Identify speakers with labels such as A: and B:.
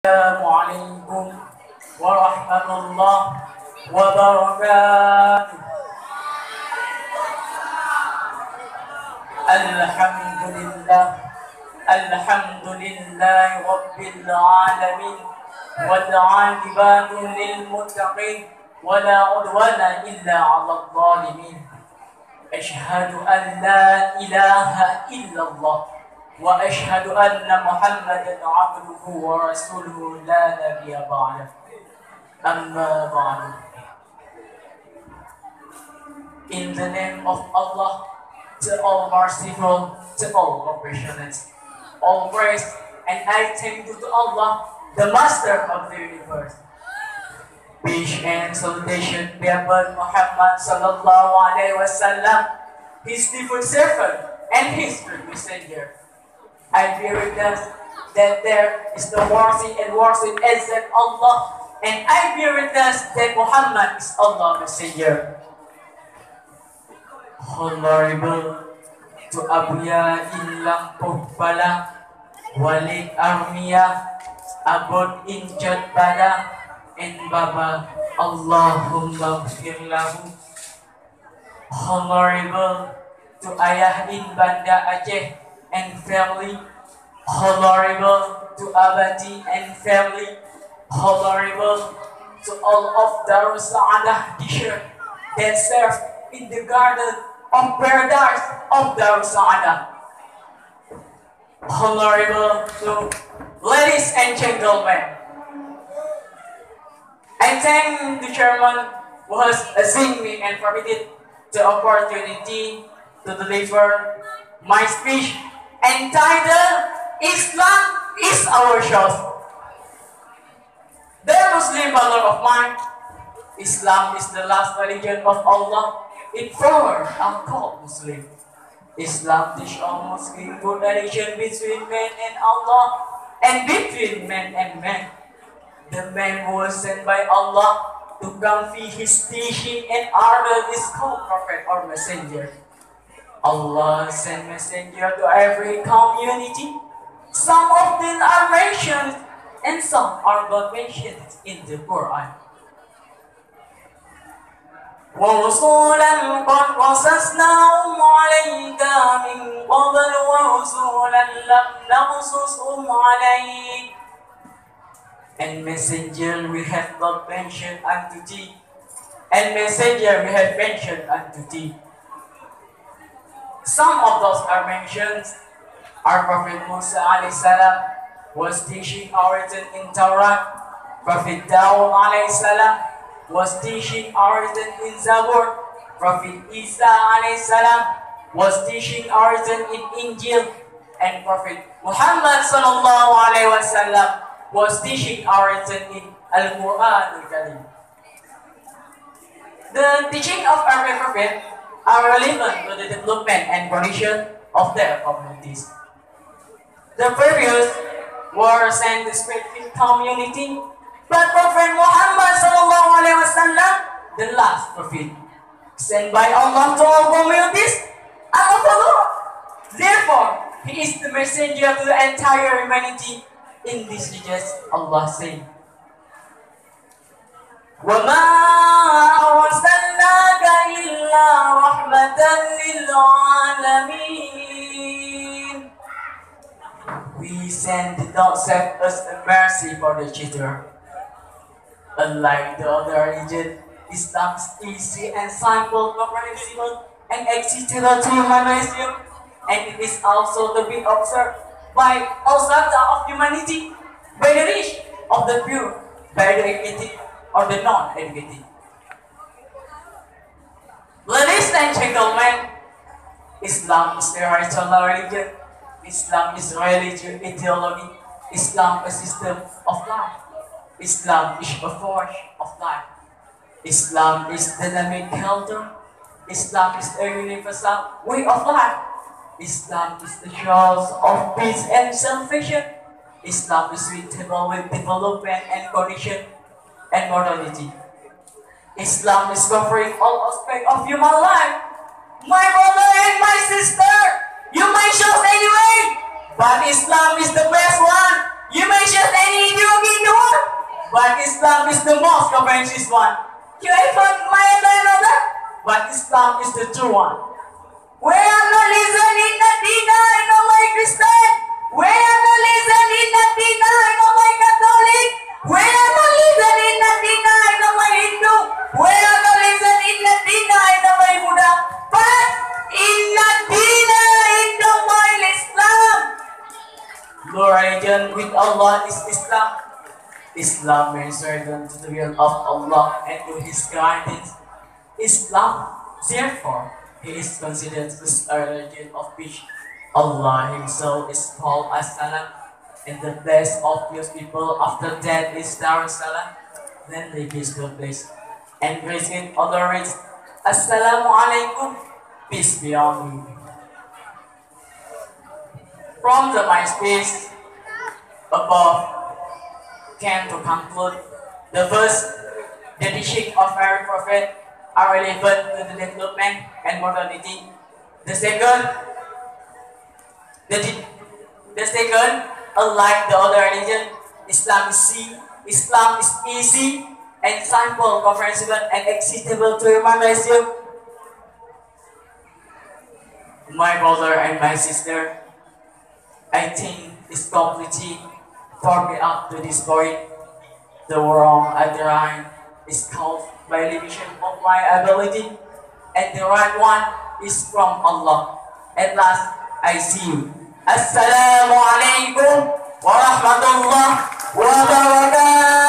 A: السلام عليكم ورحمة الله وبركاته. الحمد لله الحمد لله رب العالمين، والعاقبة للمتقين، ولا عدوان إلا على الظالمين. أشهد أن لا إله إلا الله، وأشهد أن محمدا عبده ورسوله لا نبي بعده. أما بعد. In the name of Allah, the all merciful, the all compassionate, all praise and I thank you to Allah, the Master of the universe. Peace and salutation be upon Muhammad sallallahu alaihi wasallam, his devout servant and his true messenger. I bear witness that there is no worthy and worthy except Allah, and I bear witness that Muhammad is Allah's messenger. Honorable to Abuya Ilang Pogpala, Walid Armia, Abod Injad Bada, and Baba Allahumma firlahu. Honorable to Ayah in Banda Aceh and family, honorable to Abadi and family, honorable to all of Darus Saadah teachers that serve in the garden of paradise of Darus Saadah. Honorable to ladies and gentlemen, I thank the chairman who has assigned me and permitted the opportunity to deliver my speech entitled Islam is Our Choice. Dear Muslim brother of mine, Islam is the last religion of Allah. It forward are called Muslim. Islam teach all Muslim good relation between man and Allah and between man and man. The man who was sent by Allah to convey his teaching and order is called prophet or messenger. Allah sent messenger to every community. Some of them are mentioned and some are not mentioned in the Quran. وَرُسُولًا قَدْ قَصَصْنَاهُمْ عَلَيْكَ مِنْ قَبْلُ وَرُسُولًا لَمْ نَقْصُصْهُمْ عَلَيْكَ. And messenger we have not mentioned unto thee, and messenger we have mentioned unto thee. Some of those are mentioned. Our Prophet Musa alayhi salam was teaching origin in Torah. Prophet Dawud alayhi salam was teaching origin in Zabur. Prophet Isa alayhi salam was teaching origin in Injil. And Prophet Muhammad sallallahu alayhi wasallam was teaching origin in Al-Quran al-Karim. The teaching of every prophet are relevant to the development and condition of their communities. The previous were sent to specific community, but Prophet Muhammad sallallahu alaihi wasallam, the last prophet, sent by Allah to all communities and of Allah. Therefore, he is the messenger to the entire humanity. In this religious, Allah said, وَمَا أَرْسَلْنَاكَ إِلَّا رَحْمَةً لِلْعَالَمِينَ. We sent did not send us a mercy for the children. Unlike the other religion, Islam is easy and simple, comprehensible, and accessible to humanism, and it is also to be observed by all strata of humanity, by the rich of the pure, by the educated or the non-educated. Ladies and gentlemen, Islam is a rational religion. Islam is religion ideology. Islam is a system of life. Islam is a force of life. Islam is dynamic culture. Islam is a universal way of life. Islam is the source of peace and salvation. Islam is suitable with development and condition and morality. Islam is covering all aspects of human life. My brother and my sister, you may choose anyway, but Islam is the best one. You may choose any ideology But Islam is the most courageous one. You ever admire another? But Islam is the true one. We are not listening to Dina and my Christian. We are not listening to Dina and my Catholic. We are not listening to Dina and my Hindu. We are not listening to Dina and my Buddha. But in the Dina and my Islam. The religion with Allah is Islam. Islam means surrender to the will of Allah and to His guidance. Islam, therefore, is considered as a religion of peace. Allah Himself is called As-Salam, and the best of His people after that is Darussalam, then the peaceful place. And grace in Allah reads, Assalamu alaikum, peace be on you. From the my speech above came to conclude the verse, the teaching of our prophet are relevant to the development and modernity. The second, unlike the other religion, Islam is easy and simple, comprehensible and accessible to human race. My brother and my sister, I think it's completely for me up to this point. The wrong I derive is caused by limitation of my ability, and the right one is from Allah. At last, I see you. Assalamu alaikum wa rahmatullah wa barakatuh.